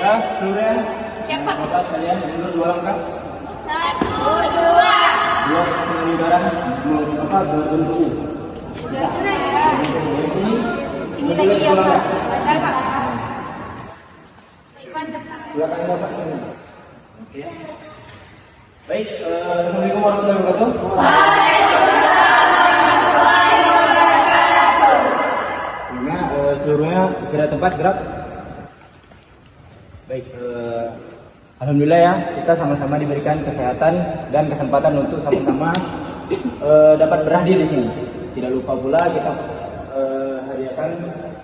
Ya, sudah. Cepat. Bapak sekalian mundur 2 langkah. 1, 2. Dua penyelenggara apa berbentuk U. Sudah ya. Sini lagi ya, Pak. Bentar, Pak. Dua kali Bapak sini. Oke. Baik, Assalamualaikum warahmatullahi wabarakatuh. Seluruhnya istirahat tempat, gerak. Baik, alhamdulillah ya, kita sama-sama diberikan kesehatan dan kesempatan untuk sama-sama dapat berhadir di sini. Tidak lupa pula kita hadiahkan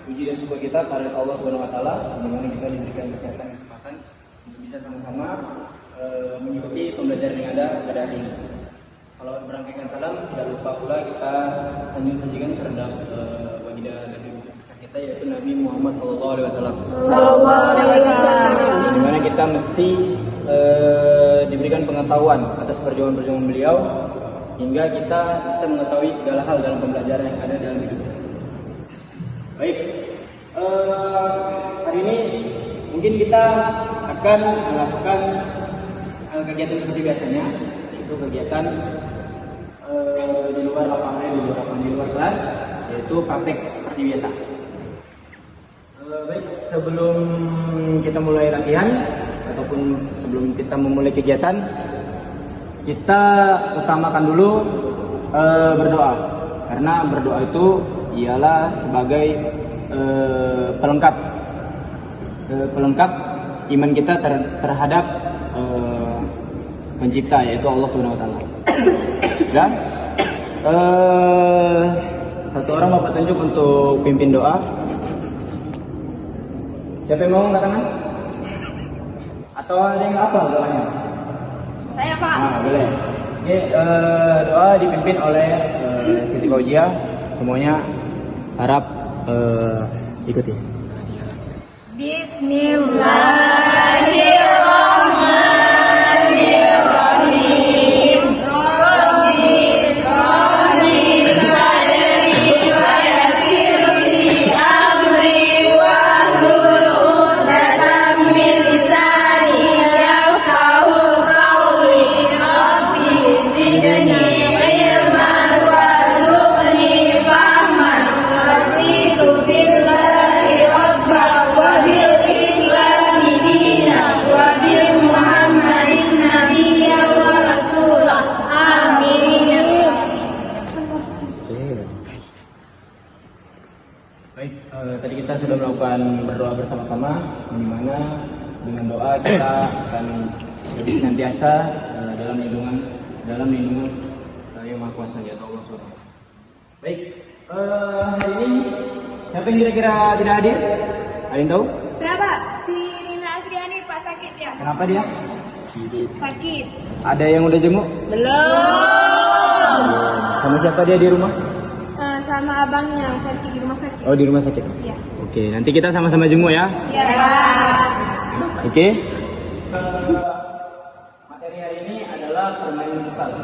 puji dan syukur kita kepada Allah Subhanahu wa taala di mana kita diberikan kesehatan dan kesempatan untuk bisa sama-sama mengikuti pembelajaran yang ada pada hari ini. Salawat berangkaikan salam, tidak lupa pula kita sanjung-sanjungan terhadap baginda Nabi besar kita yaitu Nabi Muhammad SAW. Di mana kita mesti diberikan pengetahuan atas perjuangan-perjuangan beliau hingga kita bisa mengetahui segala hal dalam pembelajaran yang ada dalam hidup. Baik, hari ini mungkin kita akan melakukan kegiatan seperti biasanya, yaitu kegiatan di luar lapangan, di luar kelas, yaitu praktek seperti biasa. Baik, sebelum kita mulai latihan ataupun sebelum kita memulai kegiatan, kita utamakan dulu berdoa, karena berdoa itu ialah sebagai pelengkap iman kita terhadap pencipta yaitu Allah Subhanahu wa taala. Dan satu orang Bapak tunjuk untuk pimpin doa. Siapa yang mau angkat tangan? Atau ada yang apa doanya? Saya, Pak. Boleh. Oke, doa dipimpin oleh Siti Fauzia. Semuanya harap ikuti. Bismillahirrahmanirrahim. Baik, tadi kita sudah melakukan berdoa bersama-sama, di mana dengan doa kita akan lebih senantiasa dalam lindungan yang Maha Kuasa yaitu Allah Subhanahu. Baik, hari ini siapa yang kira-kira tidak hadir? Ada yang tahu? Saya, Pak. Si Rina Asriani, Pak, sakit ya? Kenapa dia? Sakit. Ada yang udah jenguk? Belum. Sama siapa dia di rumah? Sama abangnya sakit di rumah sakit. Oh, di rumah sakit. Iya. Oke, nanti kita sama-sama jenguk ya. Iya, Pak. Oke. Materi hari ini adalah permainan futsal.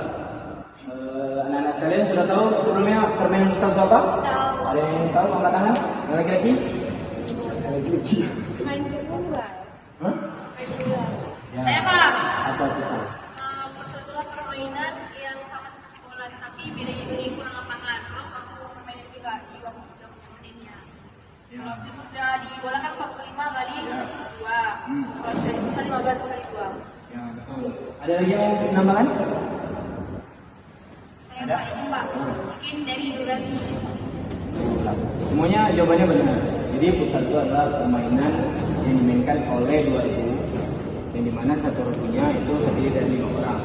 Anak-anak sekalian sudah tahu sebelumnya permainan futsal itu apa? Tahu. Ada yang tahu angkat tangan? Yang laki-laki? Main bola. Hah? Main bola. Ya. Saya, Pak. Apa futsal? Futsal itu permainan yang sama seperti bola, tapi bedanya itu di kurang lapangan. Terus waktu permainan juga di waktu jam menitnya. Kalau sudah di bola kan 45 kali 2. Kalau sudah di futsal 15 kali 2. Ya, betul. Ada lagi yang mau menambahkan? Saya, Pak, ini, Pak. Mungkin dari durasi. Semuanya jawabannya benar. Jadi futsal itu adalah permainan yang dimainkan oleh 2 ibu, yang dimana satu rukunya itu terdiri dari 5 orang.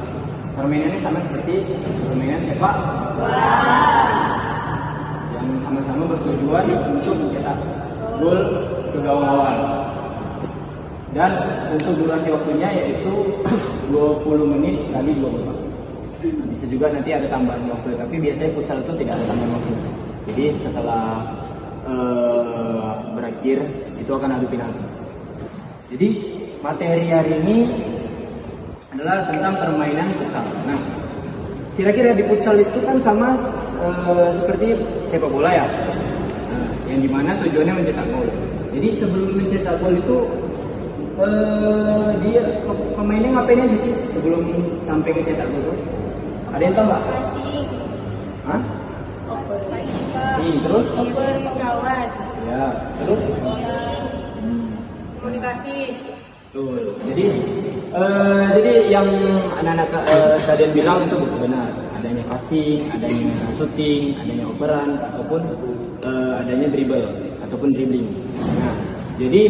Permainannya sama seperti permainan sepak bola, yang sama-sama bertujuan untuk mencetak gol ke gawang lawan. Dan untuk durasi waktunya yaitu 20 menit kali 2 babak. Bisa juga nanti ada tambahan waktu, tapi biasanya futsal itu tidak ada tambahan waktu. Jadi setelah berakhir itu akan adu penalti. Jadi materi hari ini adalah tentang permainan futsal. Nah, kira-kira di futsal itu kan sama seperti sepak bola ya, yang dimana tujuannya mencetak gol. Jadi sebelum mencetak gol itu Dia pemainnya ngapain aja sih sebelum sampai ke cetak gol? Ada yang tahu nggak? Passing. Hah? Terus? Oper kawan. Ya, terus? Komunikasi. Tuh, jadi yang anak-anak kalian bilang itu benar. Adanya passing, adanya shooting, adanya operan, ataupun adanya dribble ataupun dribbling. Nah, jadi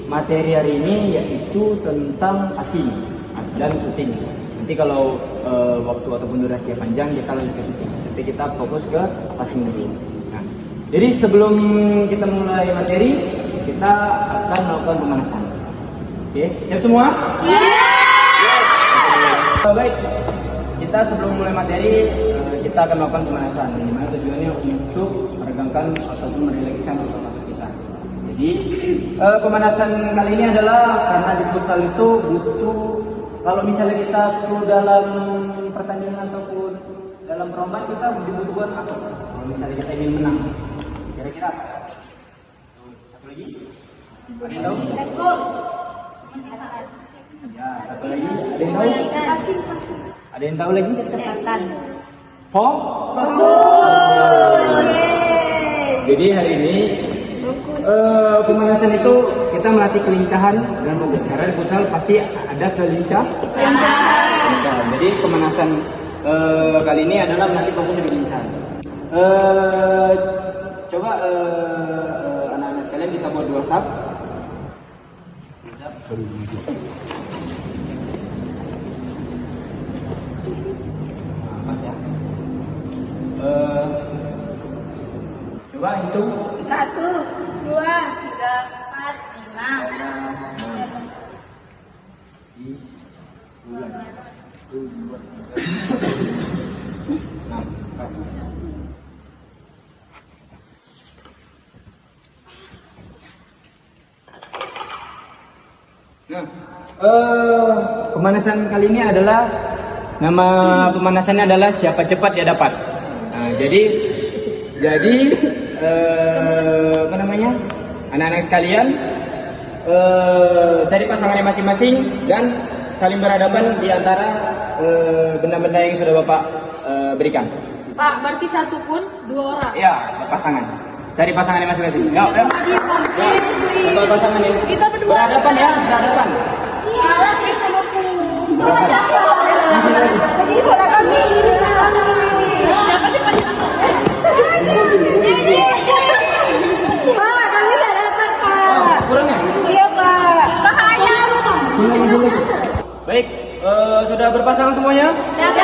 materi hari ini yaitu tentang passing dan shooting. Nanti kalau waktu ataupun durasi panjang kita lanjut ke shooting. Tapi kita fokus ke passing dulu. Nah, jadi sebelum kita mulai materi, kita akan melakukan pemanasan. Oke, siap semua? Baik, kita sebelum mulai materi kita akan melakukan pemanasan. Di mana tujuannya untuk meregangkan ataupun merelakskan otot kita. Jadi pemanasan kali ini adalah karena di futsal itu butuh, kalau misalnya kita tuh dalam pertandingan ataupun dalam perlombaan kita dibutuhkan apa? Kalau misalnya kita ingin menang, kira-kira apa? Satu lagi? Ada yang tahu? Ya, satu lagi. Ada yang tahu? Ada yang tahu lagi? Kecepatan. Fokus. Jadi hari ini pemanasan itu kita melatih kelincahan dan fokus. Karena di futsal pasti ada kelincahan. Jadi pemanasan kali ini adalah melatih fokus dan kelincahan. Coba anak-anak sekalian kita buat 2 sub. Mas ya. Coba hitung. 1, 2, 3, 4, 5. Nah, pemanasan kali ini adalah nama pemanasannya adalah siapa cepat dia dapat. Nah, jadi apa namanya? Anak-anak sekalian cari pasangannya masing-masing dan saling berhadapan di antara benda-benda yang sudah Bapak berikan. Pak, berarti 1 pun 2 orang. Ya, pasangan. Cari pasangannya masing-masing. Yuk. Bapak pasangan ini. Kita berdua. Berhadapan ya, berhadapan. Kalah nih sama ku. Masih lagi. Jadi bola kami ini kalah sama ini. Dapat cepat. Pak, kami tidak dapat, Pak. Kurang ya? Iya, Pak. Bahaya. Baik, sudah berpasangan semuanya? Dapat.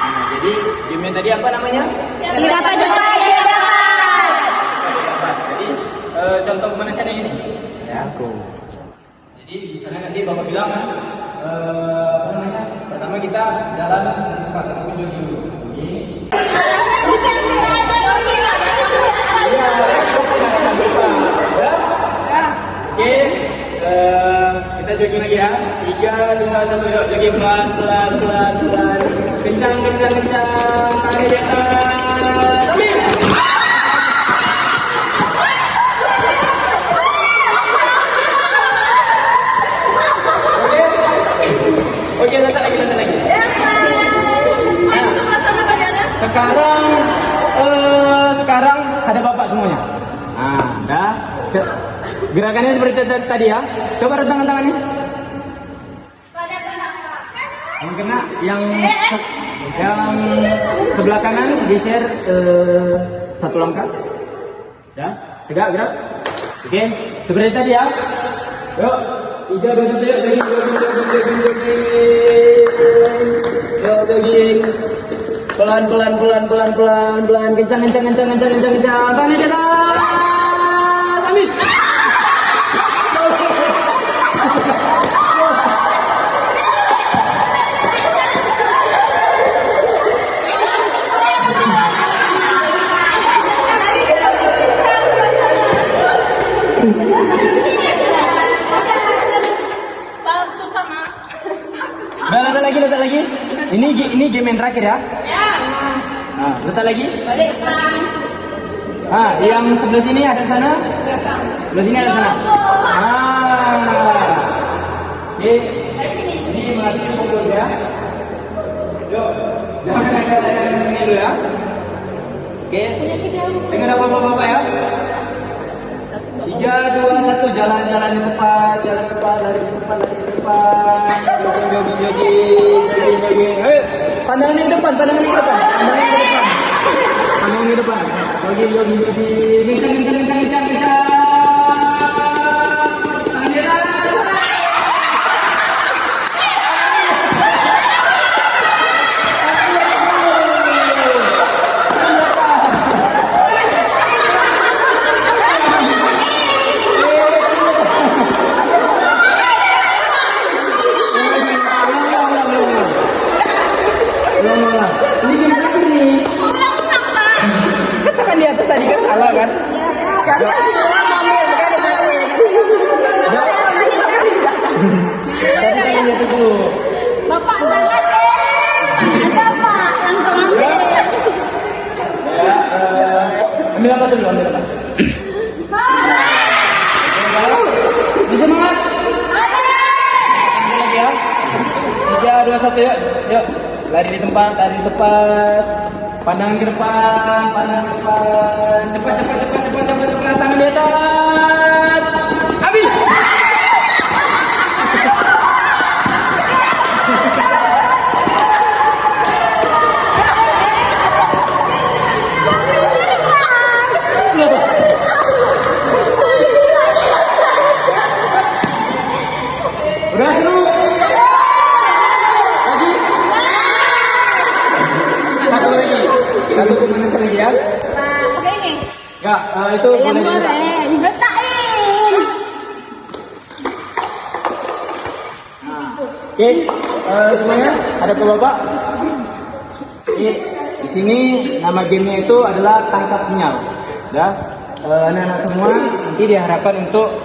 Nah, jadi game tadi apa namanya? Dapat. Jadi contoh pemanasannya ini. Ya. Jadi di sana nanti Bapak bilang kan, apa namanya? Pertama kita jalan cepat ataupun jogging dulu. Oke, kita jogging lagi ya. 3, 2, 1, yuk jogging pelan. Kencang. Tarik di atas. Amin. Oke, lanjut lagi. Sekarang ada Bapak semuanya. Nah, dah. Gerakannya seperti tadi ya. Coba rentangkan tangannya. Yang kena, yang sebelah kanan geser 1 langkah. Ya, tegak gerak. Oke, seperti tadi ya. Yuk, 3, 2, 1, yuk jogging. Pelan, kencang. Tangan di atas. Amin. Satu sama. Letak lagi. Ini game yang terakhir ya. Ya. Nah, letak lagi. Balik sekarang. Yang sebelah sini ada sana. Sebelah sini ada sana. jalan di depan, lari di depan. Jogging. Pandangan di depan. Pandangan di depan. Jogging. Kencang. Katakan di atas tadi kan salah kan? Bapak sangat ada Pak langsung ambil. Ambil apa dulu? Bisa semangat. Lagi ya. 3, 2, 1 yuk. Lari di tempat. Pandangan ke depan. Cepat. Tangan di atas. Habis. Udah seru. Satu pemirsa lagi ya. Oke ini. Ya, itu Ayam boleh diminta. goreng, letakin. Oke, semuanya ada ke Bapak. Di sini nama gamenya itu adalah tangkap sinyal. Ya, anak-anak semua nanti diharapkan untuk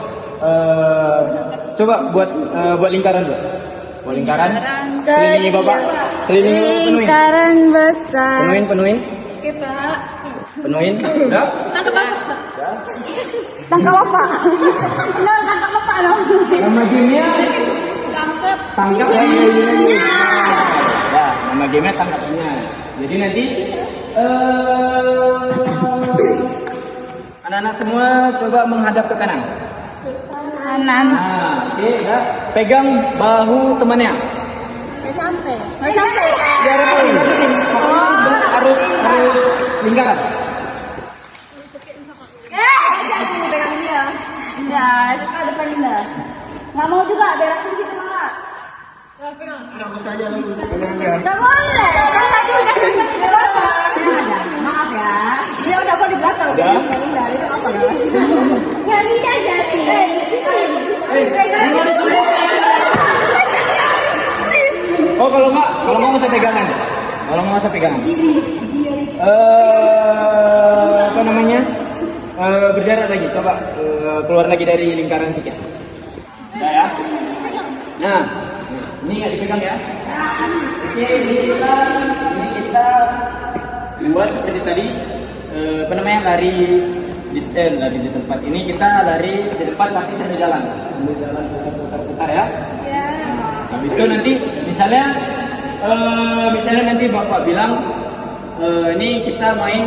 coba buat lingkaran dulu. Buat lingkaran. Kelilingi Bapak. Kelilingi, penuhin. Lingkaran besar. Penuhin. Kita Penuhin. Udah? tangkap apa? Benar tangkap apa dong? Nama gamenya tangkap ya. Ya, nama gamenya tangkap sinyal. Jadi nanti anak-anak semua coba menghadap ke kanan. Kanan. Nah, oke, ya. Pegang bahu temannya. Nggak sampai. Biar poin. Harus lingkaran. Pegang dia. Ya, kita depan dah. Nggak mau juga, biar aku situ malah. Nggak boleh. Kan tadi udah di belakang. Maaf ya. Dia udah kok di belakang. Udah. Itu apa ya? Nggak bisa jadi. Oh, kalau nggak nggak usah pegangan. Apa namanya? Berjarak lagi. Coba keluar lagi dari lingkaran sedikit. Ya. Nah, ini nggak dipegang ya. Oke, ini kita buat seperti tadi. Apa namanya, lari di tempat ini, kita lari di depan tapi sambil jalan putar-putar ya. Habis itu nanti misalnya nanti Bapak bilang ini kita main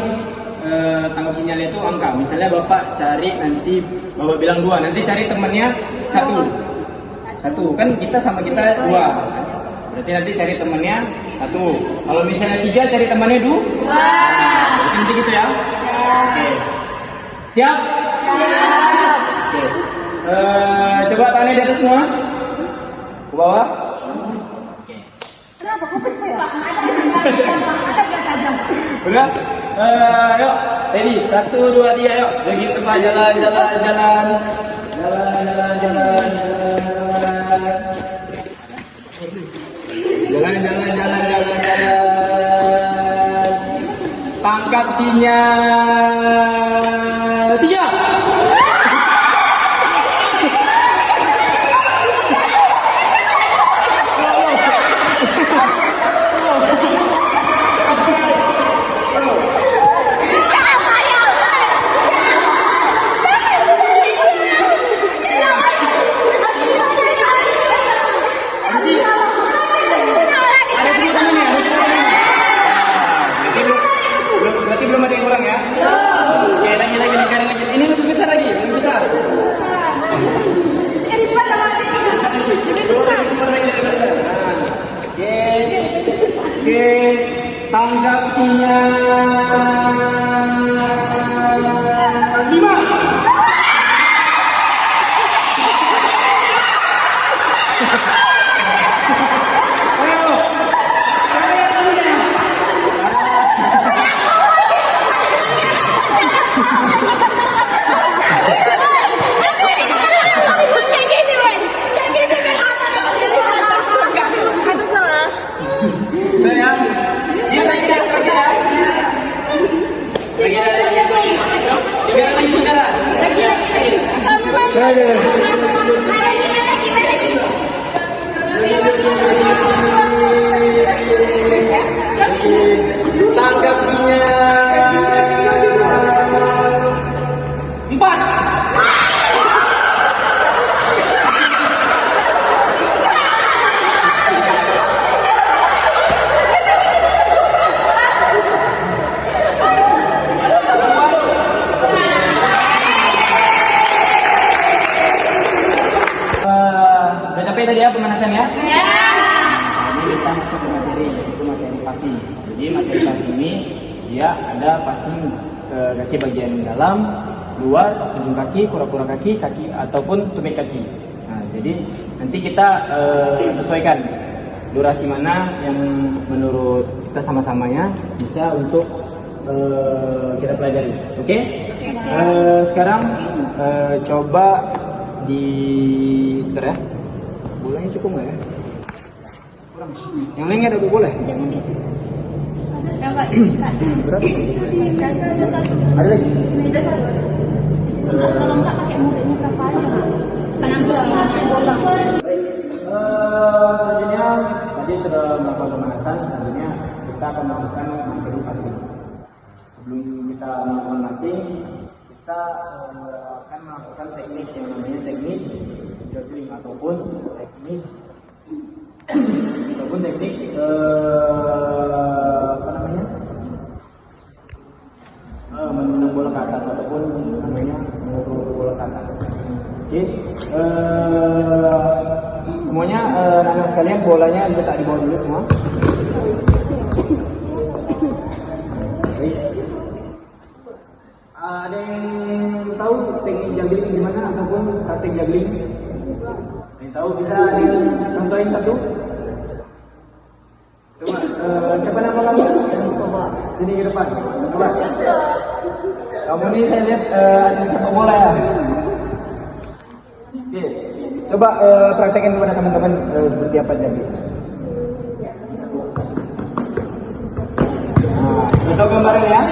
tangkap sinyal itu angka. Misalnya Bapak cari, nanti Bapak bilang 2, nanti cari temannya 1 kan kita sama kita 2. Berarti nanti cari temannya 1. Kalau misalnya 3 cari temannya 2. Berarti nanti gitu ya. Oke. Siap? Oke. Coba tangannya di atas semua. Ke bawah. Oke. Kenapa kok pecah ya? Ada tajam. Udah? Yuk. Ready? 1, 2, 3 yuk. Lagi tempat jalan. Jalan. Tangkap sinyal. 3. Berarti belum ada yang kurang ya? tangkap sinyal 5. Tangkap sinyal 4. Udah capek tadi ya pemanasan ya? Ya. Jadi kita masuk ke materi, yaitu materi passing. Jadi materi passing ini dia ada passing ke kaki bagian dalam, luar, ujung kaki, kura-kura kaki, kaki ataupun tumit kaki. Nah, jadi nanti kita sesuaikan durasi mana yang menurut kita sama-samanya bisa untuk kita pelajari. Oke? Sekarang coba di bentar ya. Bolanya cukup nggak ya? Kurang. Yang lain nggak ada boleh? Jangan di sini. Berapa? Ada lagi? Kalau nggak pakai mudanya berapa aja? Penampilannya bola. Selanjutnya tadi sudah melakukan pemanasan. Selanjutnya kita akan melakukan materi passing. Sebelum kita melakukan passing, kita akan melakukan teknik yang namanya teknik juggling ataupun teknik apa namanya menendang bola ke atas ataupun namanya mengukur bola ke atas. Oke, semuanya anak sekalian bolanya letak di bawah dulu semua. Ada yang tahu teknik juggling gimana ataupun praktik juggling? Yang tahu bisa contohin satu? Coba, siapa nama kamu? Sini ke depan. Coba. Kamu ini saya lihat sepak bola ya. Oke. Coba praktekin kepada teman-teman seperti apa juggling. Nah, kita gambarin ya.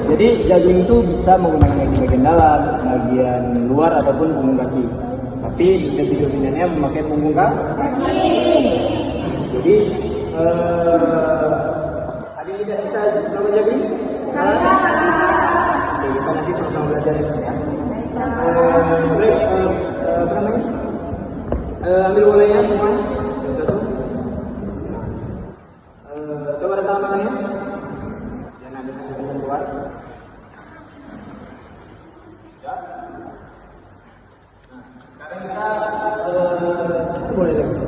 Jadi juggling itu bisa menggunakan bagian dalam, bagian luar ataupun punggung kaki. Tapi lebih dominannya memakai punggung kaki. Jadi ada yang tidak bisa sama juggling? Oke, kita nanti sama belajar ya. Baik, apa namanya? Ambil bolanya semua. Coba rentang tangannya. Keluar. Ya. Nah, sekarang kita boleh lagi.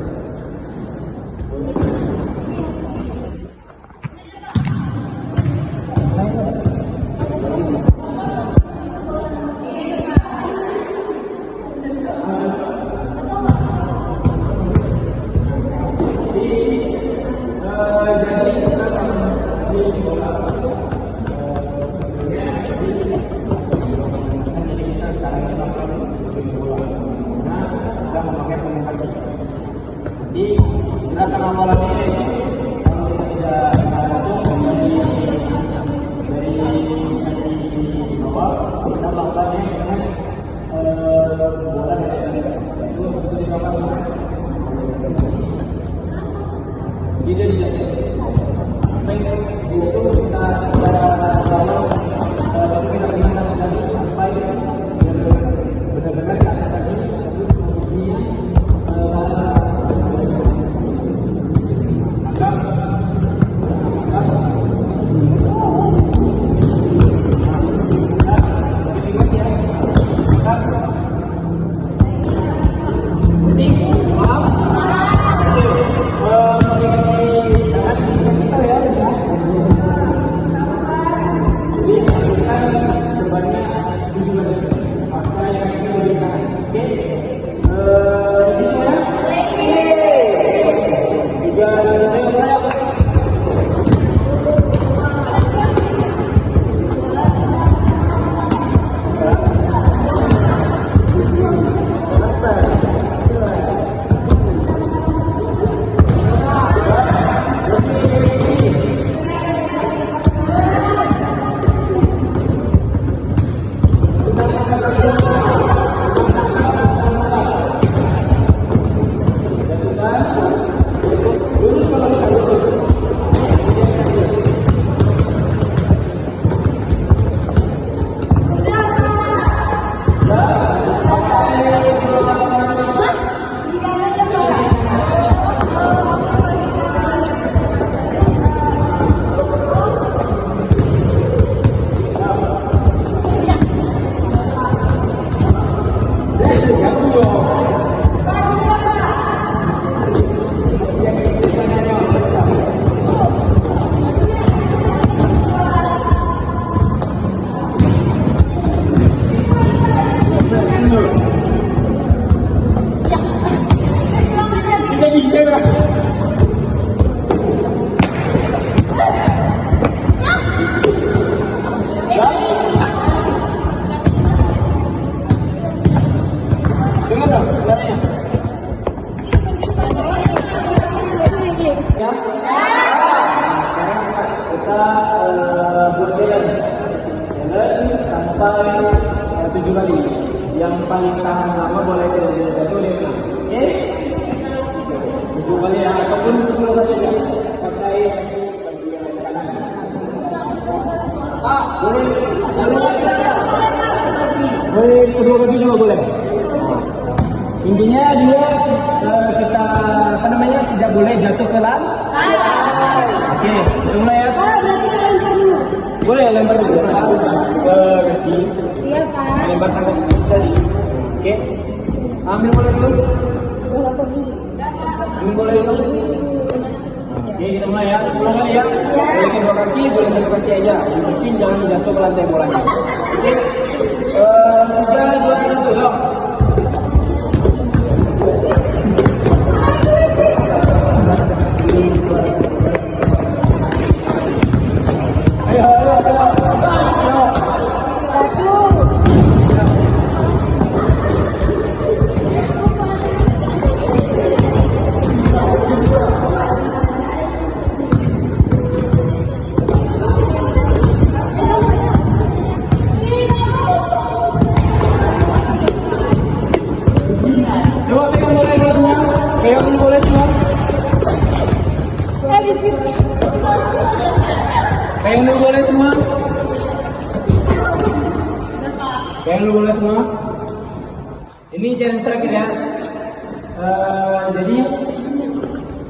dulu. Kita bisa lah. Dengar dong, suaranya. Ya. Sekarang kita berjalan sampai 7 kali. Yang paling tahan lama boleh tidak jatuh 5. Oke? 7 kali ya, ataupun 10 kali ya. Pakai bagian kanan. Boleh. Boleh kedua kaki juga boleh. Intinya dia kita tidak boleh jatuh ke lantai. Oke, mulai ya. Boleh lempar dulu. Ke kaki. Iya, Pak. Lempar tangan tadi. Oke. Ambil bola dulu. Ambil bola dulu. Oke, kita mulai ya. 10 kali ya. Boleh kedua kaki, boleh satu kaki aja. Yang penting jangan jatuh ke lantai bolanya. Oke. 3, 2, 1, yuk. Kayak lu boleh semua. Kayak lu boleh semua. Ini challenge terakhir ya. Jadi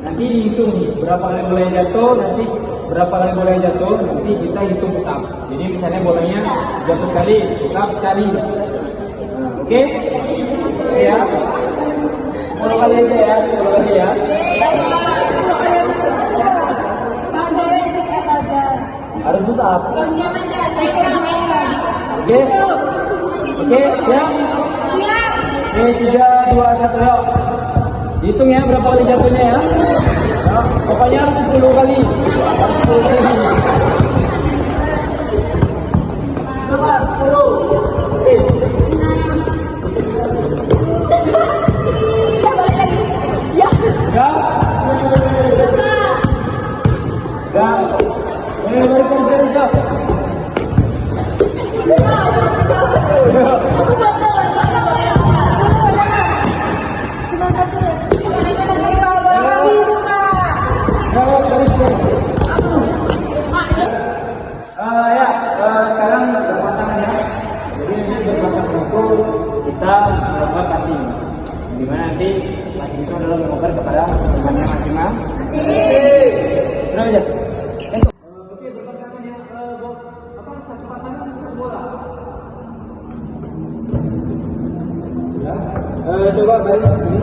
nanti dihitung berapa kali boleh jatuh, nanti berapa kali boleh jatuh, nanti kita hitung push-up. Jadi misalnya bolanya jatuh sekali, push-up sekali. Oke? Ya. 10 kali aja ya, 10 kali ya. Harus push-up. Oke? Oke, ya? Oke, 3, 2, 1, yuk. Hitung ya berapa kali jatuhnya ya. Nah, pokoknya harus 10 kali. Harus 10 kali. Coba 10. Oke. Ya. Ya. Ya. Berikan cerita. Sekarang berpasangan ya. Jadi ini berpasangan itu kita melakukan passing. Dimana nanti passing itu adalah mengoper kepada temannya masing-masing. Terus aja. Oke, berpasangan ya. Satu pasangan untuk bola. Ya. Coba balik ke sini.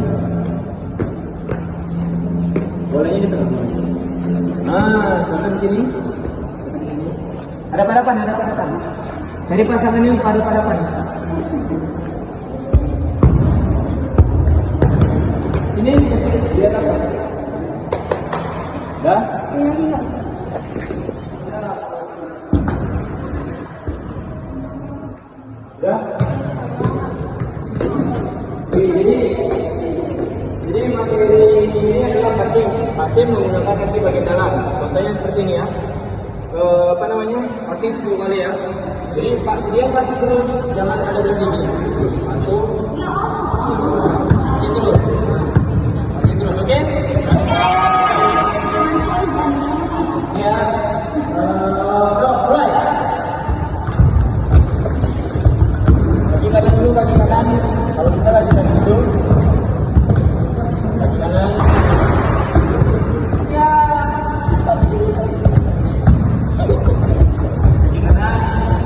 Bolanya di tengah. Sampai di sini. Ada padapan. Dari pasangan ini pada-padapan. Ini lihat apa? Dah? Dah? Jadi materi ini adalah passing menggunakan kaki bagian dalam. Contohnya seperti ini ya. Passing 10 kali ya. Jadi dia passing terus, jangan ada berhenti. Satu, passing terus, oke? Ya, mulai. Kaki kanan dulu, kaki kanan. Kalau bisa kaki kanan dulu. Kaki kanan. Ya. Kaki kanan.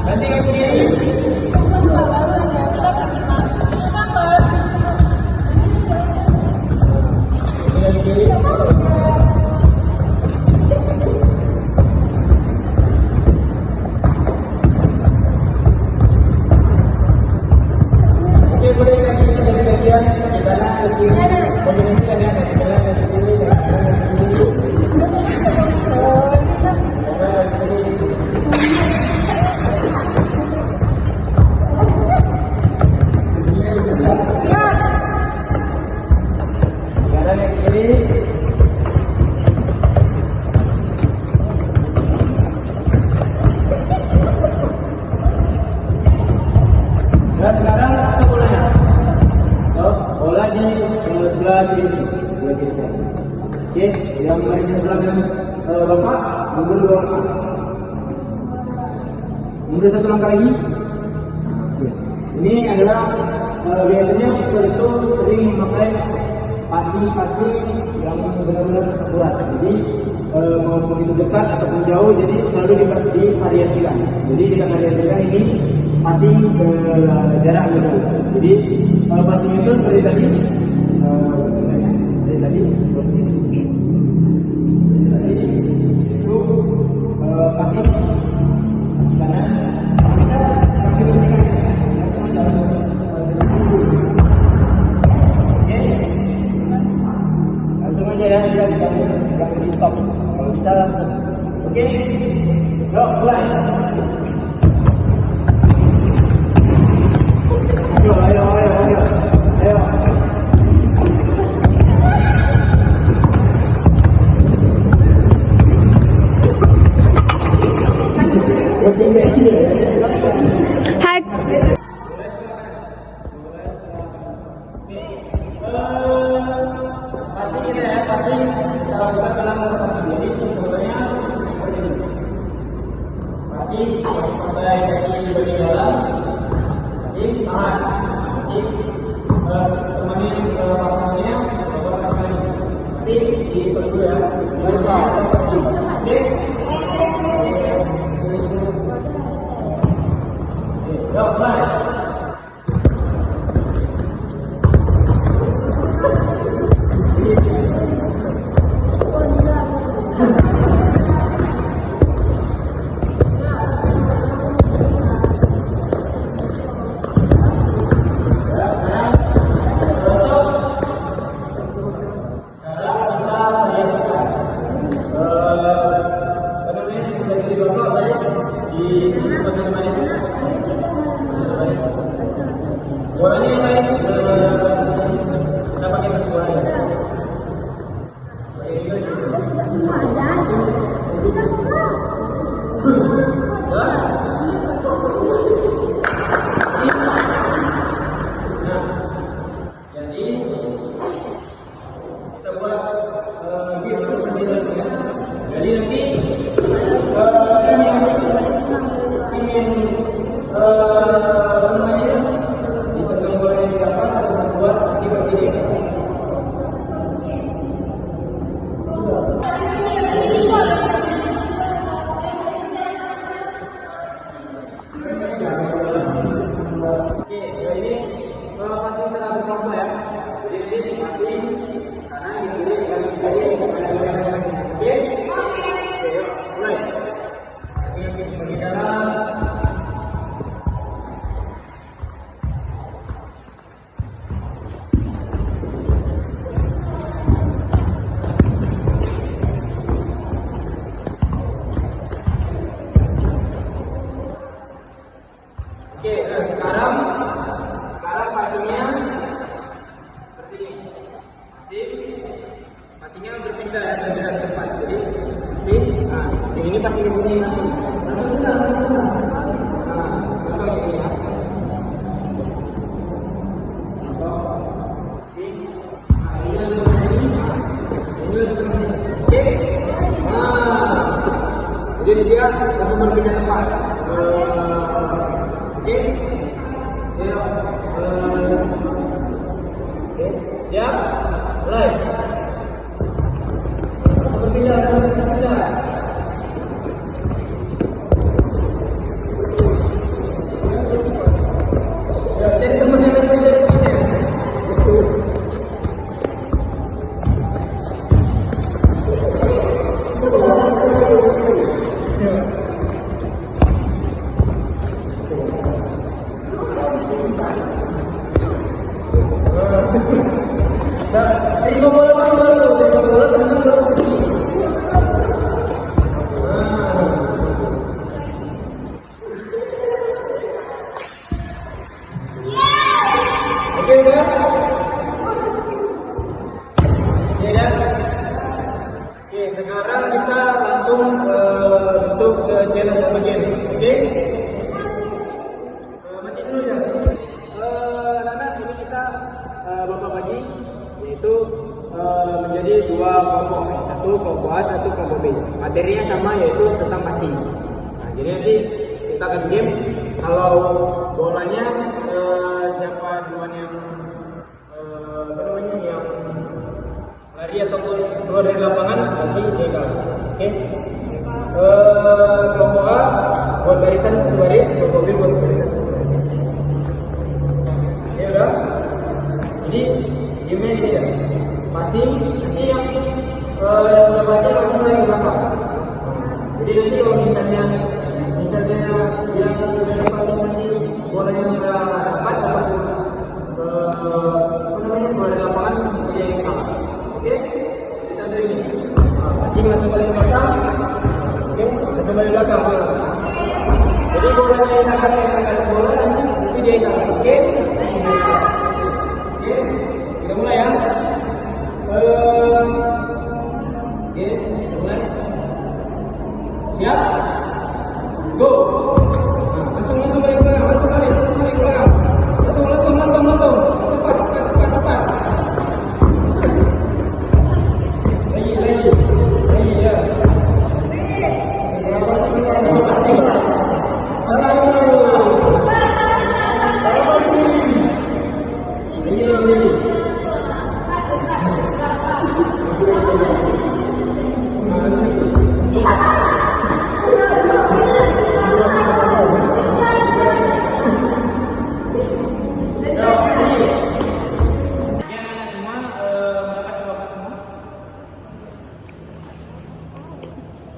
Ganti kaki kiri. Dan sekarang apa bolanya? Bola di sebelah kiri, sebelah kiri saya. Oke, yang lain sebelah kanan bapak mundur 2 langkah. Mundur 1 langkah lagi. Oke. Ini adalah biasanya kita itu sering memakai passing yang benar-benar akurat. Jadi maupun itu dekat ataupun jauh, jadi selalu divariasikan. Jadi kita variasikan ini passing ke jarak jauh. Jadi passing itu seperti tadi, itu passing kanan, bisa kaki bertingkat. Langsung aja ya, jangan di stop. Kalau bisa langsung. Oke, yuk mulai. Ayo. Hai. Pasti kita ya, pasti kalau kita bilang pasti. Jadi contohnya seperti ini. Pasti sampai kaki di bagian dalam. Pasti tahan. Pasti temani pasangannya, bapak pasangannya. Tapi di stop dulu ya. Oke. Yuk, mulai. Bolanya yang lain kita pakai satu bola ya. Jadi kita buat gitu sendiri ya. Jadi nanti ingin Oke, sekarang passingnya seperti ini. Passingnya berpindah ya, berpindah ke depan. Jadi yang ini passing ke sini langsung. Contoh ini ya. Jadi dia langsung berpindah tempat. Oke, siap, mulai. Berpindah. Jadi teman-teman berpindah. Oke, udah? Ya, oke, sekarang kita langsung untuk ke channel bagian. Oke? Mati dulu ya. itu menjadi dua kelompok, satu kelompok A, satu kelompok B. Materinya sama, yaitu tentang passing. Nah, jadi nanti kita akan game. Kalau bolanya siapa duluan yang yang lari ataupun keluar dari lapangan, nanti dia kalah. Oke? Kelompok A buat barisan satu baris, kelompok B buat barisan satu baris. Ya udah. Jadi game-nya ini ya. Passing, nanti yang udah passing langsung lagi belakang. Jadi nanti kalau misalnya yang udah passing nanti bolanya sudah dapat ataupun bola di lapangan dia yang kalah. Oke? Kita dari ini. Passing langsung balik ke belakang. Oke? Langsung balik belakang. Jadi bolanya yang akan bola nanti dia yang kalah. Oke? Oke? Kita mulai ya. Oke, mulai. Siap? Go. Langsung balik ke belakang, langsung balik ke belakang. Langsung. Cepat. Lagi ya.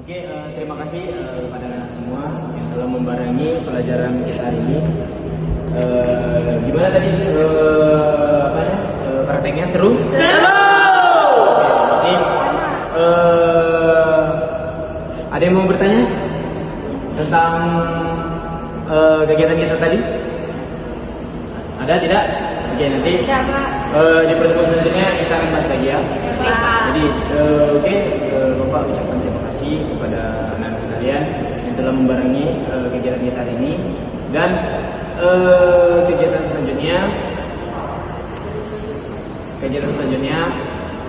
Oke, terima kasih kepada anak semua yang telah membarengi pelajaran kita hari ini. Gimana tadi prakteknya seru? Oke, ada yang mau bertanya tentang kegiatan kita tadi? Ada tidak? Oke, nanti di pertemuan selanjutnya kita akan bahas lagi ya. Jadi oke, Bapak ucapkan terima kasih kepada anak-anak sekalian yang telah membarengi kegiatan kita hari ini, dan kegiatan selanjutnya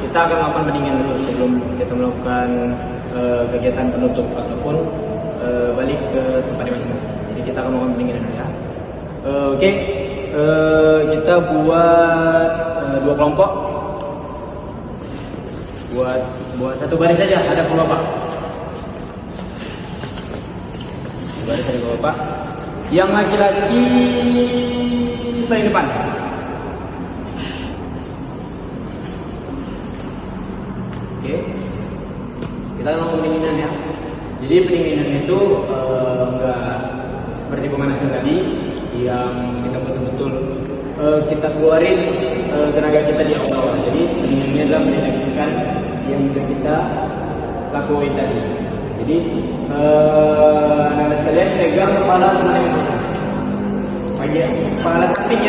kita akan melakukan pendinginan dulu sebelum kita melakukan kegiatan penutup ataupun balik ke tempat masing-masing. Jadi kita akan melakukan pendinginan dulu ya. Oke, kita buat dua kelompok. Buat satu baris saja, ada Bapak. Baris dari Bapak. Yang laki-laki paling depan. Oke. Kita langsung pendinginan ya. Jadi pendinginan itu enggak seperti pemanasan tadi yang kita betul-betul kita keluarin tenaga kita di awal. Jadi ini adalah mendeteksikan yang sudah kita lakuin tadi. Jadi anak-anak sekalian pegang kepala masing-masing. Bagian kepala samping.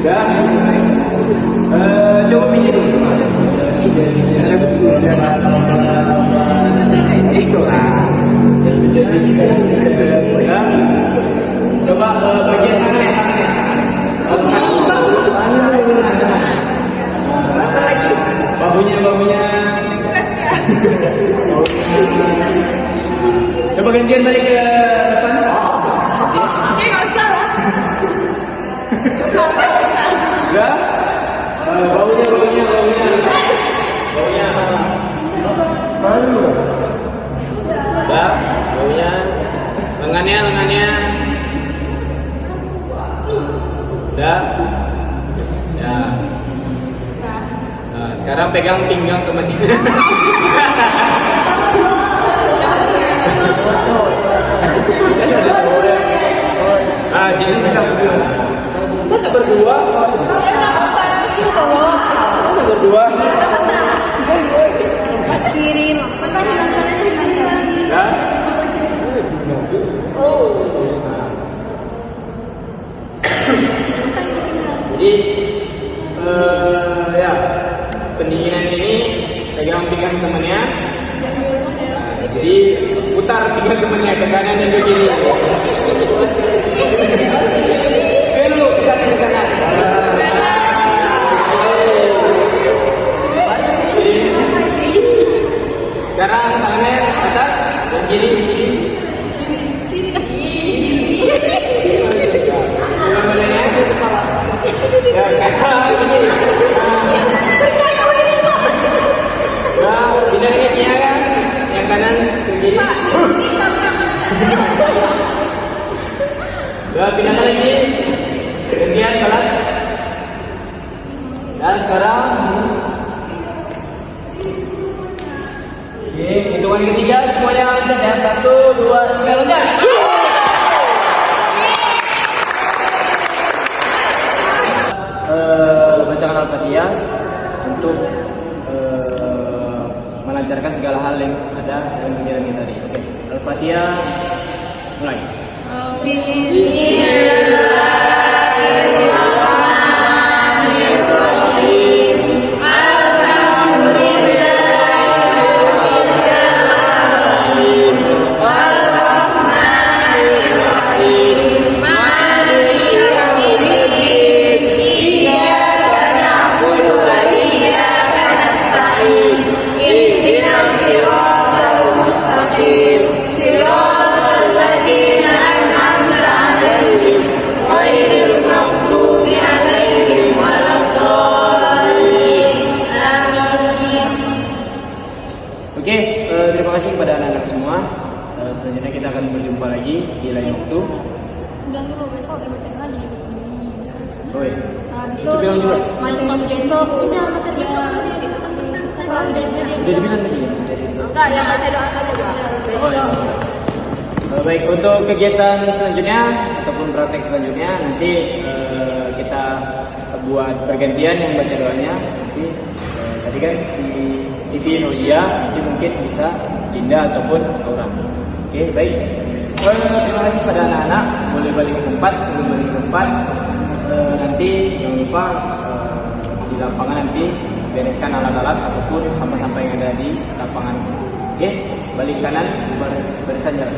Dan coba pinjam dulu. Coba bagian tangannya. Masa lagi? Bahunya. Coba gantian balik ke depan. Nggak usah lah. Enggak? Baunya. Udah, baunya. Lengannya. Udah. Ya. Nah, sekarang pegang pinggang temannya. Ah, sini pegang berdua. Masa berdua? Kiri loh. Kan tadi nontonnya di mana? Ya. Oh. Jadi ya, pendinginan ini pegang temannya. Jadi putar tinggal temennya ke kanan dan ke kiri. Dulu kita ke kanan. Sekarang tangannya atas dan kiri. Badannya ke kepala. Ya, sekarang gini. Ya, pindah ke kakinya kan. Yang kanan ke kiri. Ya, pindah lagi. Gantian kelas. Dan sekarang oke, hitungan ketiga semuanya loncat ya. 1, 2, 3, loncat. Bacakan Al-Fatihah untuk melancarkan segala hal yang ada dalam pikiran kita tadi. Oke, Al-Fatihah mulai. Oke, terima kasih kepada anak-anak semua. Selanjutnya kita akan berjumpa lagi di lain waktu. Udah dulu, besok baca lagi. Oh iya. Besok Bilang juga. besok udah materi besok. Udah dibilang tadi ya? Enggak, yang baca doa tadi. Oh iya. Baik, untuk kegiatan selanjutnya ataupun praktek selanjutnya nanti kita buat pergantian yang baca doanya. Nanti tadi kan di Siti Rodia nanti mungkin bisa Dinda ataupun Aura. Oke, baik. Terima kasih pada anak-anak. Boleh balik ke tempat. Sebelum balik ke tempat, nanti jangan lupa di lapangan nanti bereskan alat-alat ataupun sampah-sampah yang ada di lapangan. Oke, balik kanan barisan jalan.